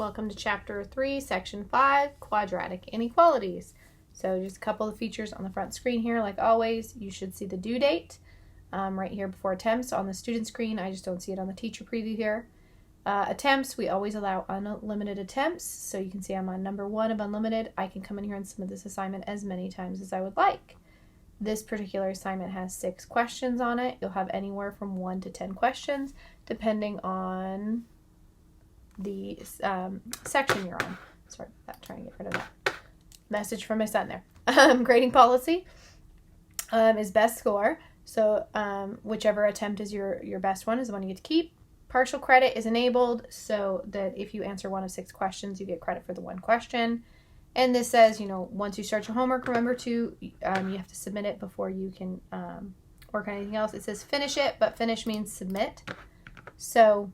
Welcome to Chapter 3, Section 5, Quadratic Inequalities. So just a couple of features on the front screen here. Like always, you should see the due date right here before attempts on the student screen. I just don't see it on the teacher preview here. Attempts, we always allow unlimited attempts. So you can see I'm on number 1 of unlimited. I can come in here and submit this assignment as many times as I would like. This particular assignment has 6 questions on it. You'll have anywhere from 1 to 10 questions depending on the section you're on. Sorry about that, trying to get rid of that message from my son there. Grading policy is best score. So whichever attempt is your best one is the one you get to keep. Partial credit is enabled so that if you answer 1 of 6 questions, you get credit for the 1 question. And this says, once you start your homework, remember to, you have to submit it before you can work on anything else. It says finish it, but finish means submit. So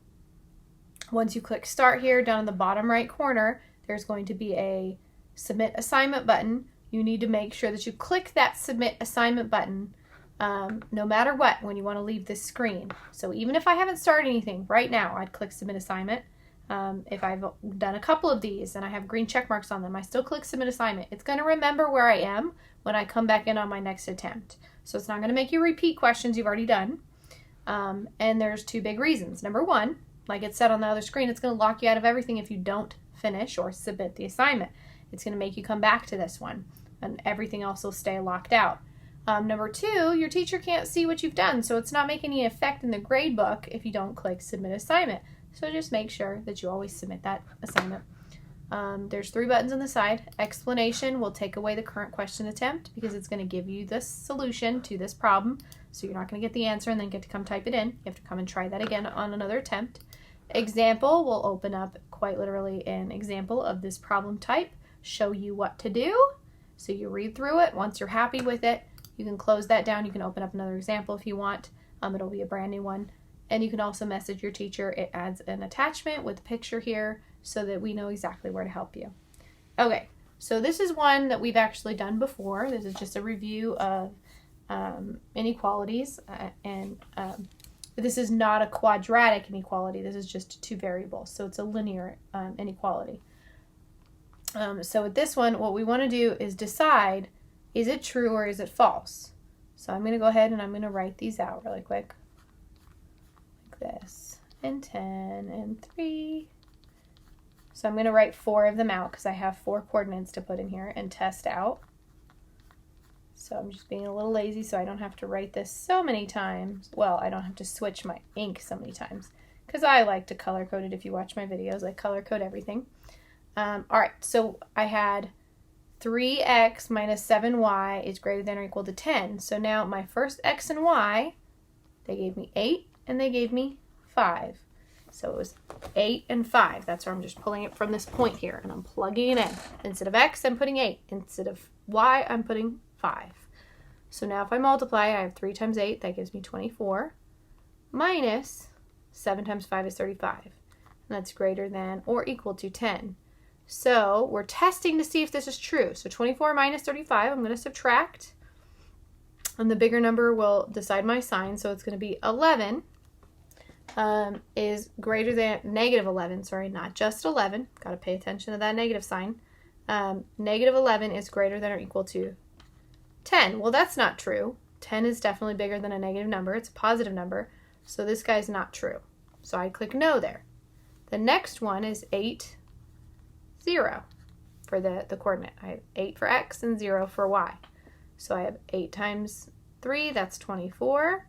once you click start here, down in the bottom right corner, there's going to be a submit assignment button. You need to make sure that you click that submit assignment button no matter what when you want to leave this screen. So even if I haven't started anything right now, I'd click submit assignment. If I've done a couple of these and I have green check marks on them, I still click submit assignment. It's going to remember where I am when I come back in on my next attempt. So it's not going to make you repeat questions you've already done. And there's 2 big reasons. Number 1, like it said on the other screen, it's going to lock you out of everything if you don't finish or submit the assignment. It's going to make you come back to this one, and everything else will stay locked out. Number 2, your teacher can't see what you've done, so it's not making any effect in the grade book if you don't click submit assignment. So just make sure that you always submit that assignment. There's 3 buttons on the side. Explanation will take away the current question attempt because it's going to give you the solution to this problem. So you're not going to get the answer and then get to come type it in. You have to come and try that again on another attempt. Example will open up quite literally an example of this problem type, show you what to do. So you read through it. Once you're happy with it, you can close that down. You can open up another example if you want. It'll be a brand new one. And you can also message your teacher. It adds an attachment with a picture here so that we know exactly where to help you. Okay, so this is one that we've actually done before. This is just a review of inequalities, this is not a quadratic inequality. This is just 2 variables, so it's a linear inequality. So with this one, what we want to do is decide, is it true or is it false? So I'm going to go ahead and I'm going to write these out really quick. This and 10 and 3. So I'm going to write 4 of them out because I have 4 coordinates to put in here and test out. So I'm just being a little lazy so I don't have to write this so many times. Well, I don't have to switch my ink so many times because I like to color code it. If you watch my videos, I color code everything. All right, so I had 3x minus 7y is greater than or equal to 10. So now my first x and y, they gave me 8 and they gave me 5. So it was 8 and 5. That's where I'm just pulling it from this point here, and I'm plugging it in. Instead of x, I'm putting 8. Instead of y, I'm putting 5. So now if I multiply, I have 3 times 8, that gives me 24, minus 7 times 5 is 35. And that's greater than or equal to 10. So we're testing to see if this is true. So 24 minus 35, I'm going to subtract. And the bigger number will decide my sign, so it's going to be 11. Is greater than negative 11, sorry, not just 11. Got to pay attention to that negative sign. Negative 11 is greater than or equal to 10. Well, that's not true. 10 is definitely bigger than a negative number. It's a positive number. So this guy's not true. So I click no there. The next one is 8, 0 for the coordinate. I have 8 for x and 0 for y. So I have 8 times 3, that's 24,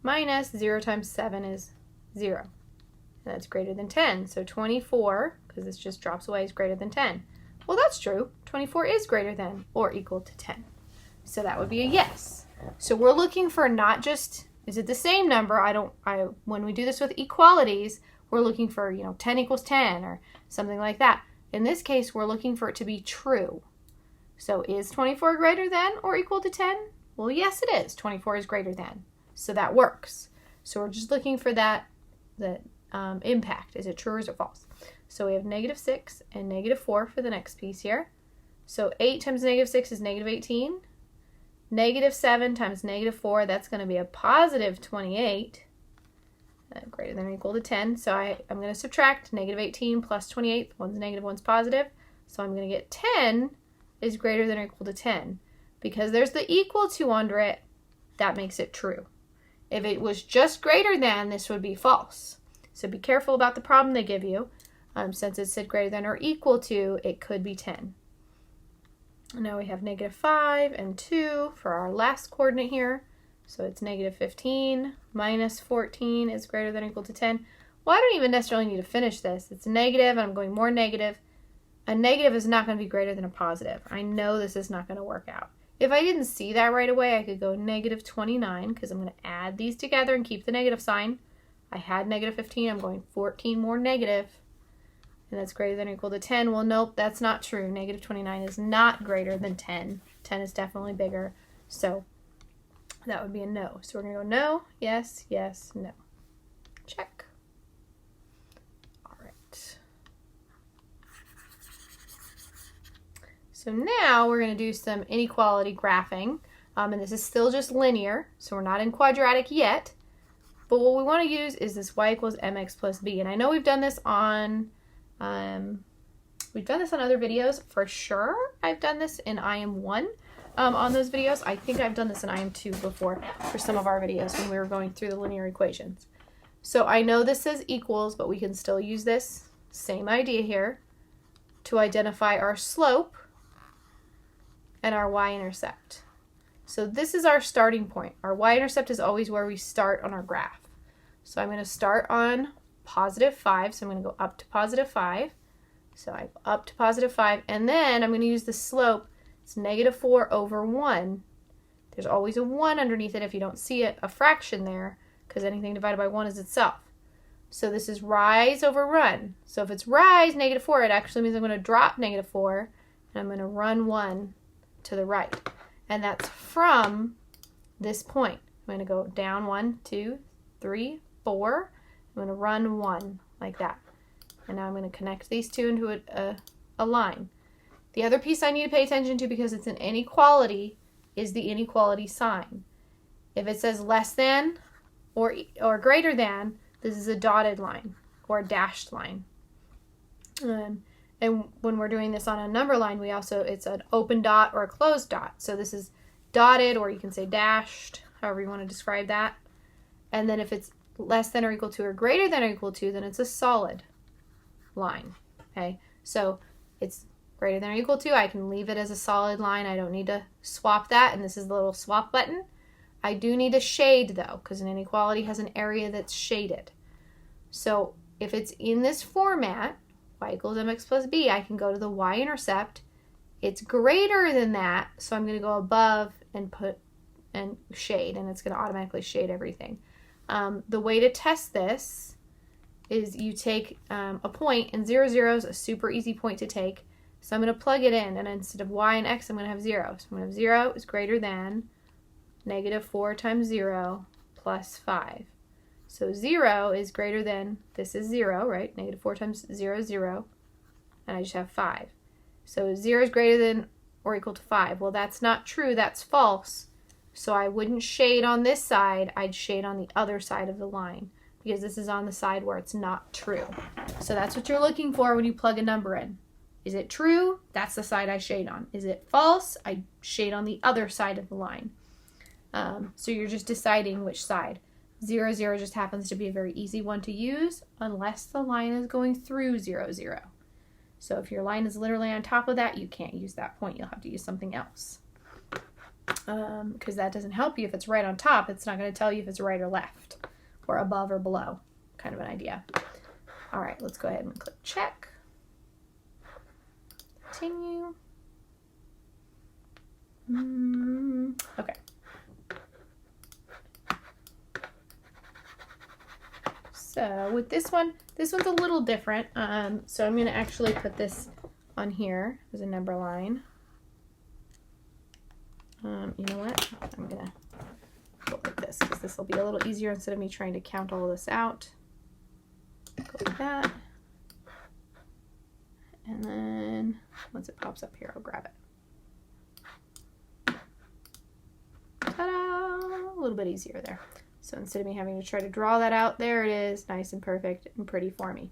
minus 0 times 7 is 0. And that's greater than 10. So 24, because this just drops away, is greater than 10. Well, that's true. 24 is greater than or equal to 10. So that would be a yes. So we're looking for not just, is it the same number? When we do this with equalities, we're looking for, 10 equals 10 or something like that. In this case, we're looking for it to be true. So is 24 greater than or equal to 10? Well, yes, it is. 24 is greater than. So that works. So we're just looking for that impact. Is it true or is it false? So we have negative 6 and negative 4 for the next piece here. So 8 times negative 6 is negative 18. Negative 7 times negative 4, that's going to be a positive 28. greater than or equal to 10. So I'm going to subtract negative 18 plus 28. One's negative, one's positive. So I'm going to get 10 is greater than or equal to 10. Because there's the equal to under it, that makes it true. If it was just greater than, this would be false. So be careful about the problem they give you. Since it said greater than or equal to, it could be 10. Now we have negative 5 and 2 for our last coordinate here. So it's negative 15 minus 14 is greater than or equal to 10. Well, I don't even necessarily need to finish this. It's negative, and I'm going more negative. A negative is not going to be greater than a positive. I know this is not going to work out. If I didn't see that right away, I could go negative 29, because I'm going to add these together and keep the negative sign. I had negative 15. I'm going 14 more negative, and that's greater than or equal to 10. Well, nope, that's not true. Negative 29 is not greater than 10. 10 is definitely bigger, so that would be a no. So we're going to go no, yes, yes, no. Check. All right. So now we're going to do some inequality graphing, and this is still just linear, so we're not in quadratic yet. But what we want to use is this y equals mx plus b, and I know we've done this on other videos for sure. I've done this in IM1 on those videos. I think I've done this in IM2 before for some of our videos when we were going through the linear equations. So I know this says equals, but we can still use this same idea here to identify our slope and our y-intercept. So this is our starting point. Our y-intercept is always where we start on our graph. So I'm going to start on positive 5, so I'm going to go up to positive 5. So I go up to positive 5, and then I'm going to use the slope. It's negative 4 over 1. There's always a 1 underneath it if you don't see it, a fraction there, because anything divided by 1 is itself. So this is rise over run. So if it's rise, negative 4, it actually means I'm going to drop negative 4, and I'm going to run 1 to the right. And that's from this point. I'm going to go down 1, 2, 3, 4. I'm going to run 1 like that. And now I'm going to connect these two into a line. The other piece I need to pay attention to, because it's an inequality, is the inequality sign. If it says less than or greater than, this is a dotted line or a dashed line. And when we're doing this on a number line, it's an open dot or a closed dot. So this is dotted, or you can say dashed, however you want to describe that. And then if it's less than or equal to or greater than or equal to, then it's a solid line. Okay, so it's greater than or equal to, I can leave it as a solid line. I don't need to swap that, and this is the little swap button. I do need a shade though, because an inequality has an area that's shaded. So if it's in this format, y equals mx plus b, I can go to the y-intercept. It's greater than that, so I'm going to go above and shade, and it's going to automatically shade everything. The way to test this is you take a point, and 0, 0 is a super easy point to take. So I'm going to plug it in, and instead of y and x, I'm going to have 0. So I'm going to have 0 is greater than negative 4 times 0 plus 5. So 0 is greater than, this is 0, right? Negative 4 times 0 is 0, and I just have 5. So 0 is greater than or equal to 5. Well, that's not true. That's false. So I wouldn't shade on this side. I'd shade on the other side of the line, because this is on the side where it's not true. So that's what you're looking for when you plug a number in. Is it true? That's the side I shade on. Is it false? I shade on the other side of the line. So you're just deciding which side. 0, 0 just happens to be a very easy one to use unless the line is going through 0, 0. So if your line is literally on top of that, you can't use that point. You'll have to use something else. Because that doesn't help you if it's right on top. It's not going to tell you if it's right or left or above or below, kind of an idea. All right, let's go ahead and click check. Continue. Okay. So with this one's a little different. So I'm going to actually put this on here as a number line. You know what? I'm going to go like this, because this will be a little easier instead of me trying to count all of this out. Go like that. And then once it pops up here, I'll grab it. Ta-da! A little bit easier there. So instead of me having to try to draw that out, there it is, nice and perfect and pretty for me.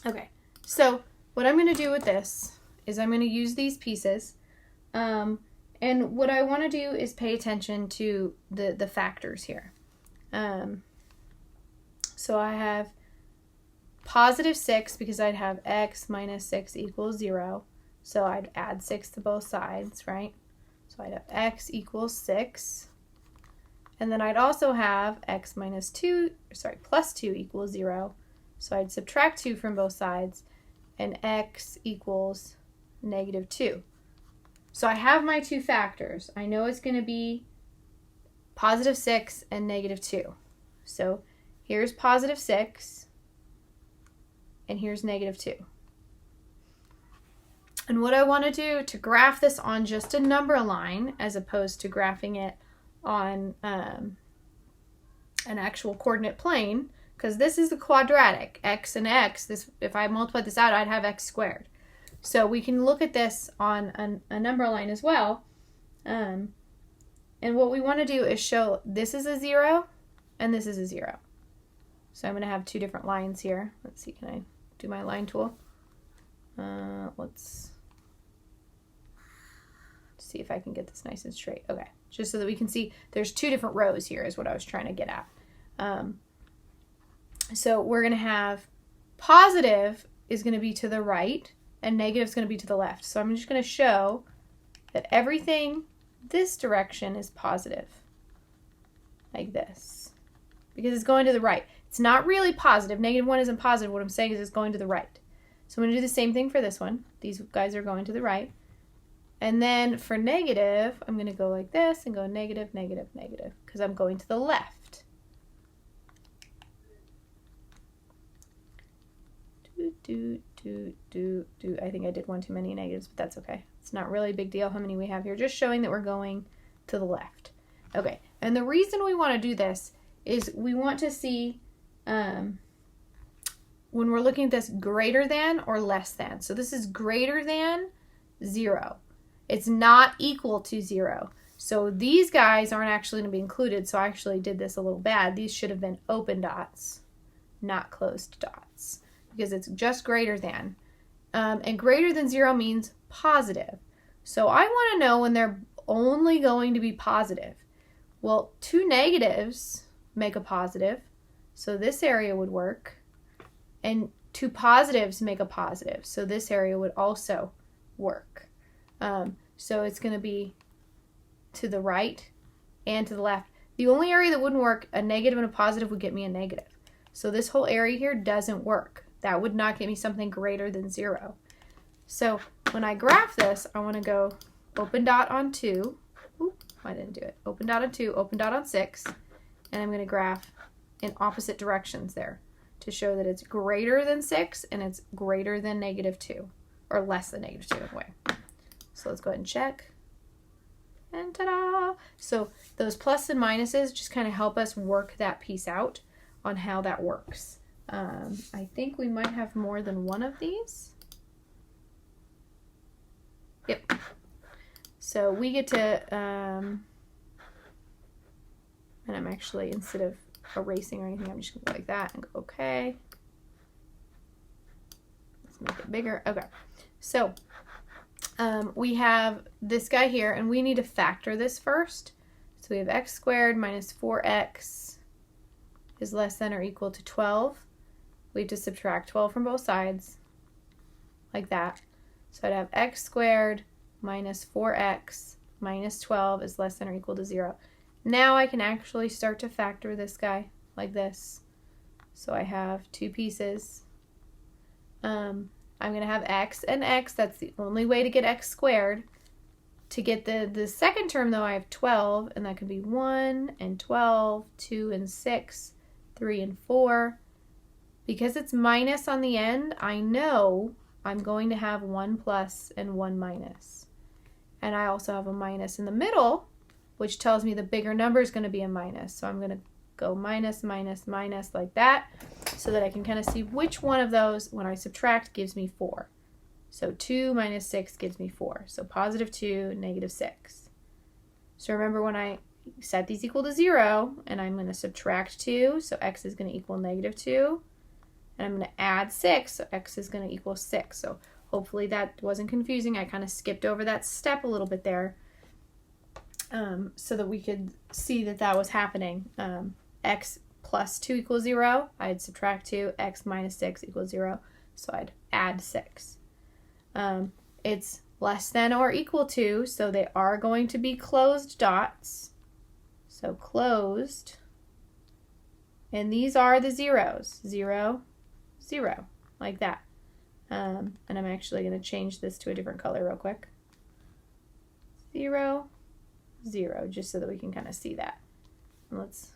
Okay, so what I'm going to do with this is I'm going to use these pieces. And what I want to do is pay attention to the factors here. So I have positive 6 because I'd have x minus 6 equals 0. So I'd add 6 to both sides, right? So I'd have x equals 6. And then I'd also have x minus 2, sorry, plus 2 equals 0. So I'd subtract 2 from both sides, and x equals negative 2. So I have my two factors. I know it's going to be positive 6 and negative 2. So here's positive 6, and here's negative 2. And what I want to do to graph this on just a number line, as opposed to graphing it on an actual coordinate plane, because this is the quadratic, x and x, this, if I multiply this out, I'd have x squared. So we can look at this on a number line as well. And what we want to do is show this is a 0 and this is a 0. So I'm going to have two different lines here. Let's see, can I do my line tool? Let's see if I can get this nice and straight. Okay, just so that we can see there's two different rows here is what I was trying to get at. So we're going to have positive is going to be to the right and negative is going to be to the left. So I'm just going to show that everything this direction is positive, like this, because it's going to the right. It's not really positive. Negative 1 isn't positive. What I'm saying is it's going to the right. So I'm going to do the same thing for this one. These guys are going to the right. And then for negative, I'm going to go like this and go negative, negative, negative, because I'm going to the left. I think I did one too many negatives, but that's okay. It's not really a big deal how many we have here, just showing that we're going to the left. Okay, and the reason we want to do this is we want to see when we're looking at this greater than or less than. So this is greater than 0. It's not equal to 0. So these guys aren't actually going to be included, so I actually did this a little bad. These should have been open dots, not closed dots, because it's just greater than. And greater than 0 means positive. So I want to know when they're only going to be positive. Well, two negatives make a positive, so this area would work. And two positives make a positive, so this area would also work. So it's going to be to the right and to the left. The only area that wouldn't work, a negative and a positive, would get me a negative. So this whole area here doesn't work. That would not get me something greater than 0. So when I graph this, I want to go open dot on 2. Oop, I didn't do it. Open dot on 2, open dot on 6. And I'm going to graph in opposite directions there to show that it's greater than 6 and it's greater than negative 2. Or less than negative 2 anyway. So let's go ahead and check. And ta-da! So those plus and minuses just kind of help us work that piece out on how that works. I think we might have more than one of these. Yep. So we get to, and I'm actually, instead of erasing or anything, I'm just going to go like that and go, okay. Let's make it bigger. Okay. So we have this guy here, and we need to factor this first. So we have x squared minus 4x is less than or equal to 12. We have to subtract 12 from both sides, like that. So I'd have x squared minus 4x minus 12 is less than or equal to 0. Now I can actually start to factor this guy like this. So I have two pieces. I'm going to have x and x. That's the only way to get x squared. To get the second term, though, I have 12, and that could be 1 and 12, 2 and 6, 3 and 4. Because it's minus on the end, I know I'm going to have 1 plus and 1 minus. And I also have a minus in the middle, which tells me the bigger number is going to be a minus. So I'm going to go minus, minus, minus like that, so that I can kind of see which one of those, when I subtract, gives me 4. So 2 minus 6 gives me 4. So positive 2, negative 6. So remember, when I set these equal to 0, and I'm going to subtract 2, so x is going to equal -2. And I'm going to add 6, so x is going to equal 6. So hopefully that wasn't confusing. I kind of skipped over that step a little bit there so that we could see that that was happening. X plus 2 equals 0. I'd subtract 2. X minus 6 equals 0. So I'd add 6. It's less than or equal to, so they are going to be closed dots. So closed. And these are the zeros. 0, 0, like that. And I'm actually going to change this to a different color real quick. 0, 0, just so that we can kind of see that. And let's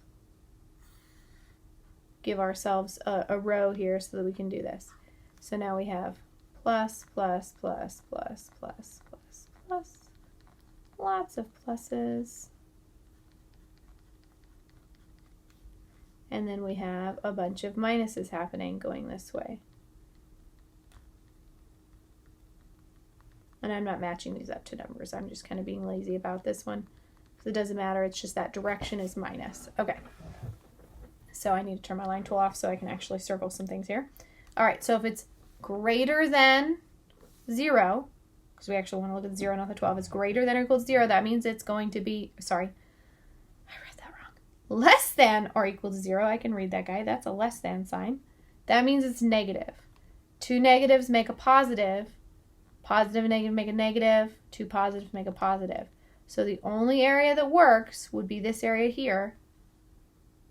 give ourselves a row here so that we can do this. So now we have plus, plus, plus, plus, plus, plus, plus. Lots of pluses. And then we have a bunch of minuses happening going this way. And I'm not matching these up to numbers. I'm just kind of being lazy about this one. So it doesn't matter. It's just that direction is minus. Okay. So I need to turn my line tool off so I can actually circle some things here. All right. So if it's greater than 0, because we actually want to look at the 0, not the 12. It's greater than or equal to 0. That means it's going to be, sorry, I read that wrong. Less than or equal to 0. I can read that guy. That's a less than sign. That means it's negative. 2 negatives make a positive. Positive and negative make a negative. 2 positives make a positive. So the only area that works would be this area here.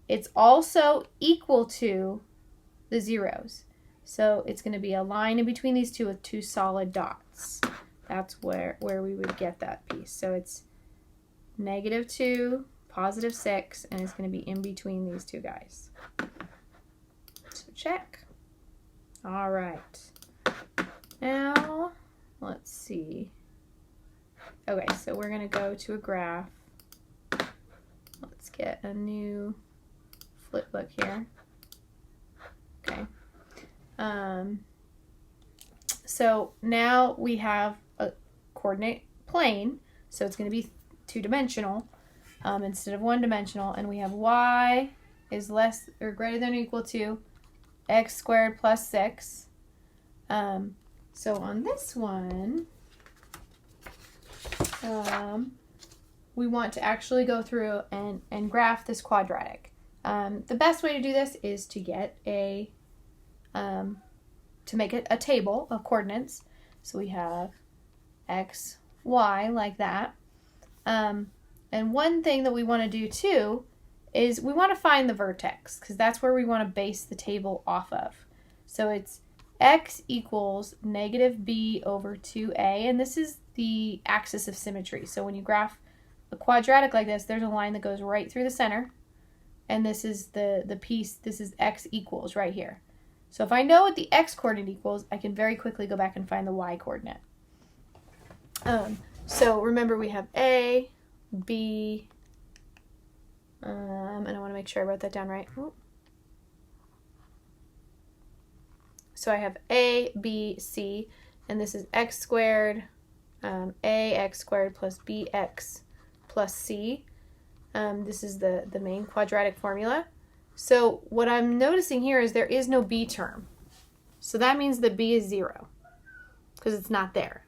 It's also equal to the zeros. So it's going to be a line in between these two with 2 solid dots. That's where we would get that piece. So it's -2, +6, and it's going to be in between these two guys. So check. All right. Now, let's see. Okay, so we're going to go to a graph. Let's get a new flip book here. Okay. So now we have a coordinate plane, so it's going to be 2-dimensional instead of 1-dimensional, and we have y is less or greater than or equal to x squared plus 6. So on this one, we want to actually go through and graph this quadratic. The best way to do this is to get to make it a table of coordinates. So we have x, y, like that. And one thing that we want to do too is we want to find the vertex, because that's where we want to base the table off of. So it's x equals -b over 2a, and this is the axis of symmetry. So when you graph a quadratic like this, there's a line that goes right through the center, and this is the piece, this is x equals right here. So if I know what the x coordinate equals, I can very quickly go back and find the y coordinate. So remember, we have a, b, and I want to make sure I wrote that down right. So I have a, b, c, and this is x squared, ax squared plus bx plus c. This is the main quadratic formula. So what I'm noticing here is there is no b term. So that means that b is 0, because it's not there.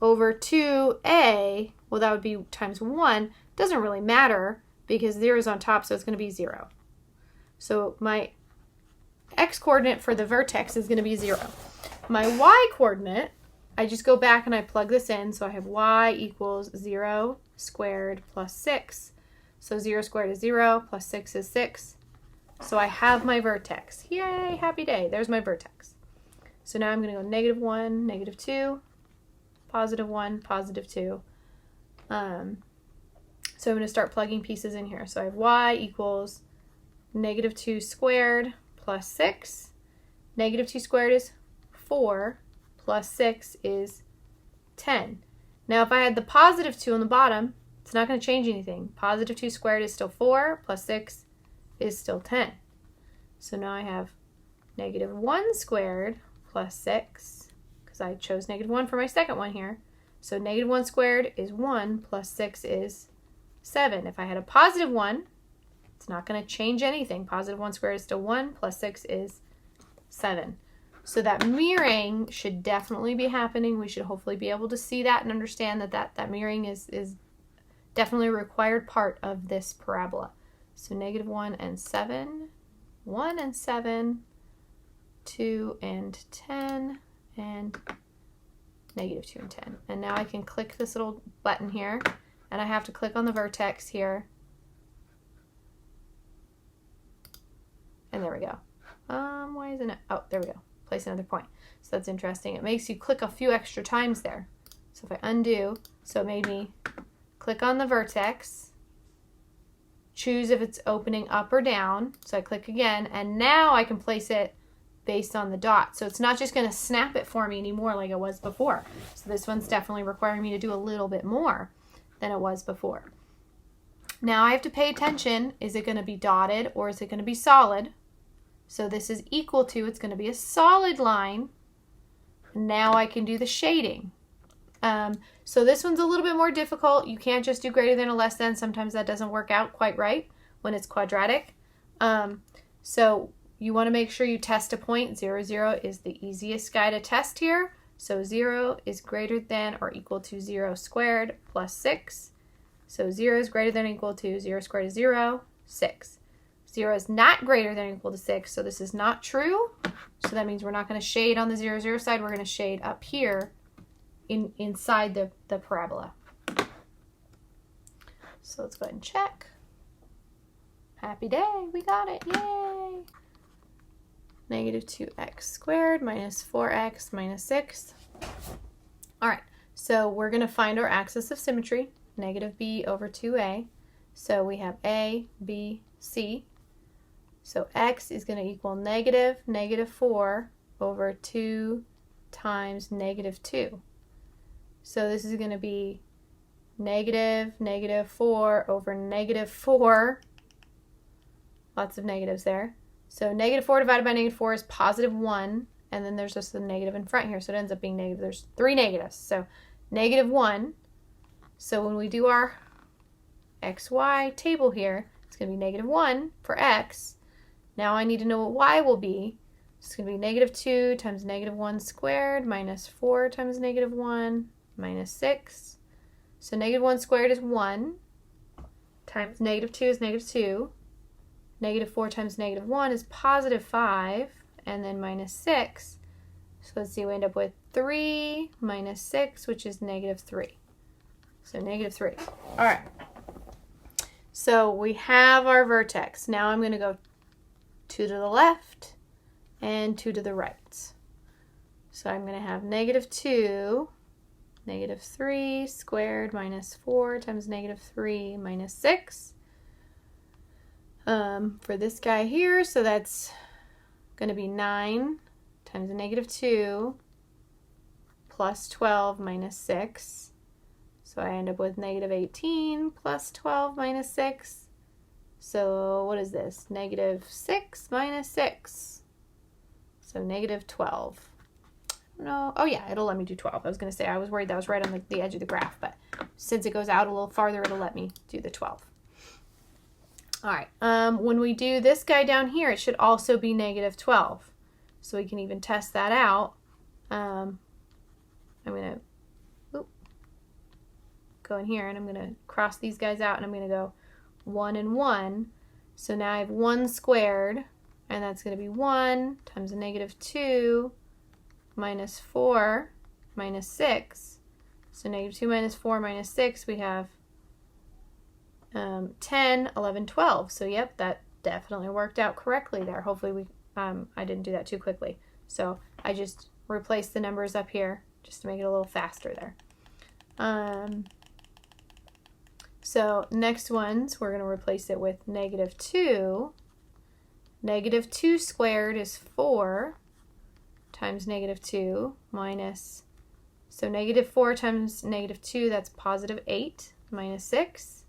Over 2a, well, that would be times 1. Doesn't really matter because 0 is on top, so it's going to be 0. So my x coordinate for the vertex is going to be 0. My y coordinate, I just go back and I plug this in. So I have y equals 0 squared plus 6. So 0 squared is 0, plus 6 is 6. So I have my vertex. Yay, happy day. There's my vertex. So now I'm going to go -1, -2, +1, +2. So I'm going to start plugging pieces in here. So I have y equals -2 squared plus 6. -2 squared is 4, plus 6 is 10. Now if I had the +2 on the bottom, it's not going to change anything. +2 squared is still 4, plus 6 is still 10. So now I have -1 squared plus 6, because I chose -1 for my second one here. So -1 squared is 1, plus 6 is 7. If I had a positive 1, it's not going to change anything. Positive 1 squared is still 1, plus 6 is 7. So that mirroring should definitely be happening. We should hopefully be able to see that and understand that mirroring is definitely a required part of this parabola. So negative 1 and 7, 1 and 7, 2 and 10, and negative 2 and 10. And now I can click this little button here, and I have to click on the vertex here. And there we go. Why isn't it? Oh, there we go. Place another point. So that's interesting. It makes you click a few extra times there. So if I undo, so it made me click on the vertex, choose if it's opening up or down. So I click again, and now I can place it based on the dot. So it's not just going to snap it for me anymore like it was before. So this one's definitely requiring me to do a little bit more than it was before. Now I have to pay attention. Is it going to be dotted or is it going to be solid? So this is equal to, it's going to be a solid line. Now I can do the shading. So this one's a little bit more difficult. You can't just do greater than or less than. Sometimes that doesn't work out quite right when it's quadratic. So you want to make sure you test a point. 0, 0 is the easiest guy to test here. So 0 is greater than or equal to 0 squared plus 6. So 0 is greater than or equal to 0 squared is 0, 6. 0 is not greater than or equal to 6, so this is not true. So that means we're not going to shade on the 0, 0 side. We're going to shade up here inside the parabola. So let's go ahead and check. Happy day, we got it, yay! Negative 2x squared minus 4x minus 6. All right, so we're going to find our axis of symmetry, negative b over 2a. So we have a, b, c. So x is going to equal negative 4 over 2 times negative 2. So this is going to be negative 4 over negative 4. Lots of negatives there. So negative 4 divided by negative 4 is positive 1. And then there's just the negative in front here. So it ends up being negative. There's 3 negatives. So negative 1. So when we do our xy table here, it's going to be negative 1 for x. Now I need to know what y will be. It's going to be negative 2 times negative 1 squared minus 4 times negative 1 minus 6. So negative 1 squared is 1 times negative 2 is negative 2. Negative 4 times negative 1 is positive 5, and then minus 6. So let's see, we end up with 3 minus 6, which is negative 3. So negative 3. All right. So we have our vertex. Now I'm going to go 2 to the left and 2 to the right. So I'm going to have negative 2, negative 3 squared minus 4 times negative 3 minus 6 for this guy here. So that's going to be 9 times a negative 2 plus 12 minus 6. So I end up with negative 18 plus 12 minus 6. So what is this? Negative 6 minus 6. So negative 12. No, oh yeah, it'll let me do 12. I was going to say, I was worried that was right on the edge of the graph, but since it goes out a little farther, it'll let me do the 12. All right, when we do this guy down here, it should also be negative 12. So we can even test that out. I'm going to go in here, and I'm going to cross these guys out, and I'm going to go 1 and 1. So now I have 1 squared, and that's going to be 1 times a negative 2 minus 4 minus 6. So negative 2 minus 4 minus 6, we have 10, 11, 12. So yep, that definitely worked out correctly there. Hopefully I didn't do that too quickly. So I just replaced the numbers up here just to make it a little faster there. So next ones, we're going to replace it with negative 2. Negative 2 squared is 4 times negative 2 minus, so negative 4 times negative 2, that's positive 8 minus 6.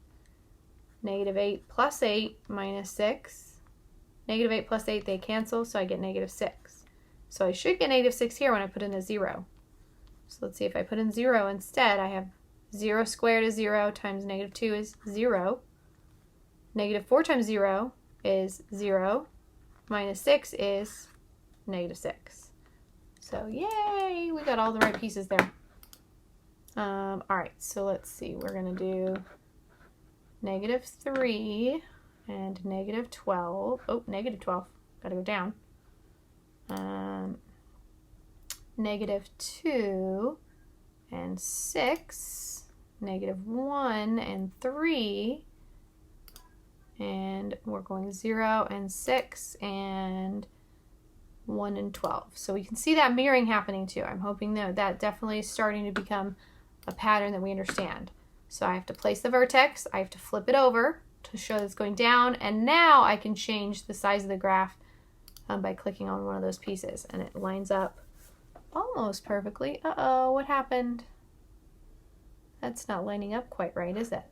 Negative 8 plus 8 minus 6. Negative 8 plus 8, they cancel, so I get negative 6. So I should get negative 6 here when I put in a 0. So let's see, if I put in 0 instead, I have 0 squared is 0 times negative 2 is 0. Negative 4 times 0 is 0. Minus 6 is negative 6. So yay, we got all the right pieces there. All right, so let's see. We're going to do negative 3 and negative 12. Oh, negative 12. Got to go down. Negative 2 and 6. Negative 1 and 3. And we're going 0 and 6 and 1 and 12. So we can see that mirroring happening too. I'm hoping that definitely is starting to become a pattern that we understand. So I have to place the vertex, I have to flip it over to show that it's going down, and now I can change the size of the graph by clicking on one of those pieces, and it lines up almost perfectly. Uh-oh, what happened? That's not lining up quite right, is it?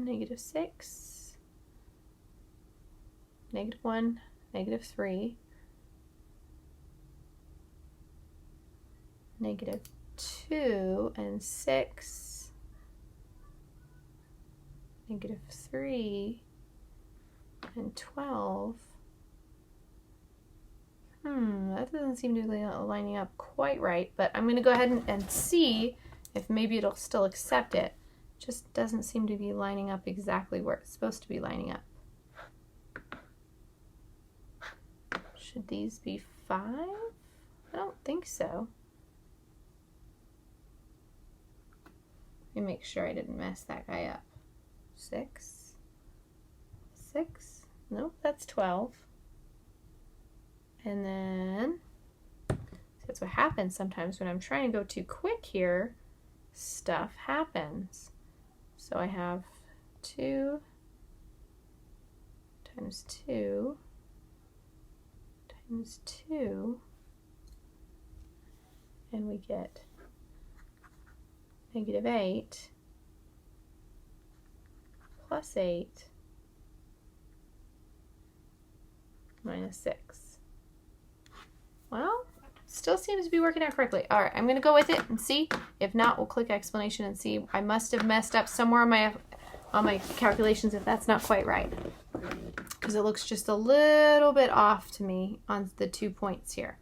Negative 6, negative 1, negative 3, negative 2 and 6, negative 3 and 12. That doesn't seem to be lining up quite right, but I'm going to go ahead and see if maybe it'll still accept it. Just doesn't seem to be lining up exactly where it's supposed to be lining up. Should these be 5? I don't think so. Let me make sure I didn't mess that guy up. 6, 6, nope, that's 12. And then, that's what happens sometimes when I'm trying to go too quick here, stuff happens. So I have 2 times 2 times 2, and we get negative 8 plus 8 minus 6. Well, still seems to be working out correctly. All right, I'm going to go with it and see. If not, we'll click explanation and see. I must have messed up somewhere on my calculations if that's not quite right, because it looks just a little bit off to me on the 2 points here,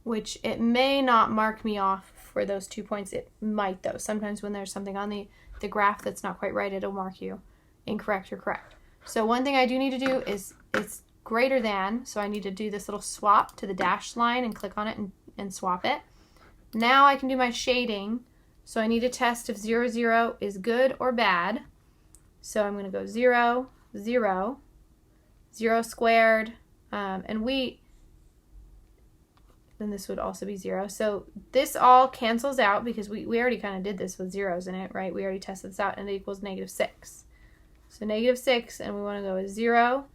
which it may not mark me off for those 2 points. It might, though. Sometimes when there's something on the graph that's not quite right, it'll mark you incorrect or correct. So one thing I do need to do is it's greater than, so I need to do this little swap to the dashed line and click on it and swap it. Now I can do my shading, so I need to test if 0, 0 is good or bad. So I'm going to go 0, 0, 0 squared, and then this would also be 0. So this all cancels out because we already kind of did this with zeros in it, right? We already tested this out, and it equals negative 6. So negative 6, and we want to go with 0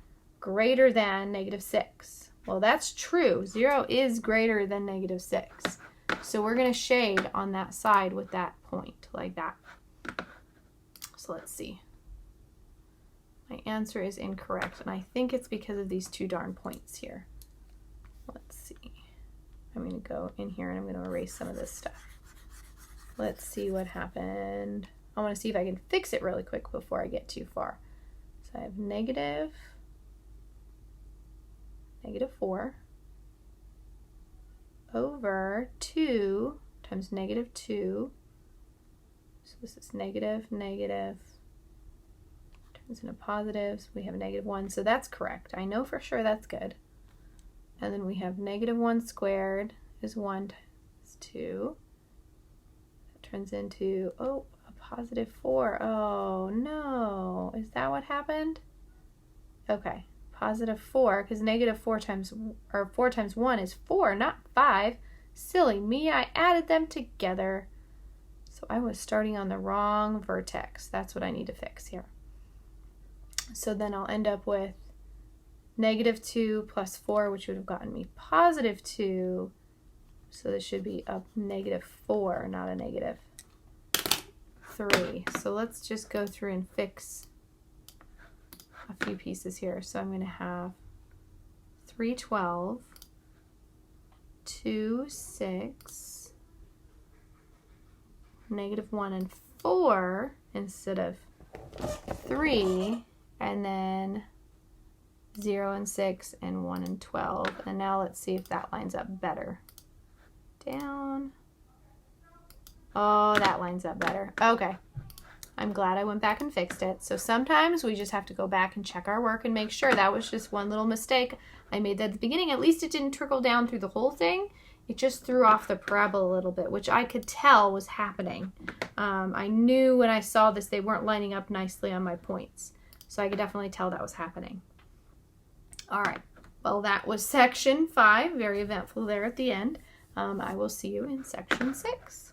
greater than negative 6. Well, that's true. 0 is greater than negative 6. So we're going to shade on that side with that point, like that. So let's see. My answer is incorrect, and I think it's because of these 2 darn points here. Let's see. I'm going to go in here, and I'm going to erase some of this stuff. Let's see what happened. I want to see if I can fix it really quick before I get too far. So I have negative 4 over 2 times negative 2. So this is negative, negative, turns into positives. We have negative 1, so that's correct. I know for sure that's good. And then we have negative 1 squared is 1 times 2. That turns into, oh, a positive 4. Oh, no. Is that what happened? Okay. Positive 4, because negative 4 times 1 is 4, not 5. Silly me, I added them together. So I was starting on the wrong vertex. That's what I need to fix here. So then I'll end up with negative 2 plus 4, which would have gotten me positive 2. So this should be a negative 4, not a negative 3. So let's just go through and fix a few pieces here. So I'm going to have 312, 2, 6, -1 and 4 instead of 3, and then 0 and 6 and 1 and 12. And now let's see if that lines up better. Down. Oh, that lines up better. Okay. I'm glad I went back and fixed it. So sometimes we just have to go back and check our work and make sure. That was just one little mistake I made at the beginning. At least it didn't trickle down through the whole thing. It just threw off the parabola a little bit, which I could tell was happening. I knew when I saw this they weren't lining up nicely on my points. So I could definitely tell that was happening. All right. Well, that was section 5. Very eventful there at the end. I will see you in section 6.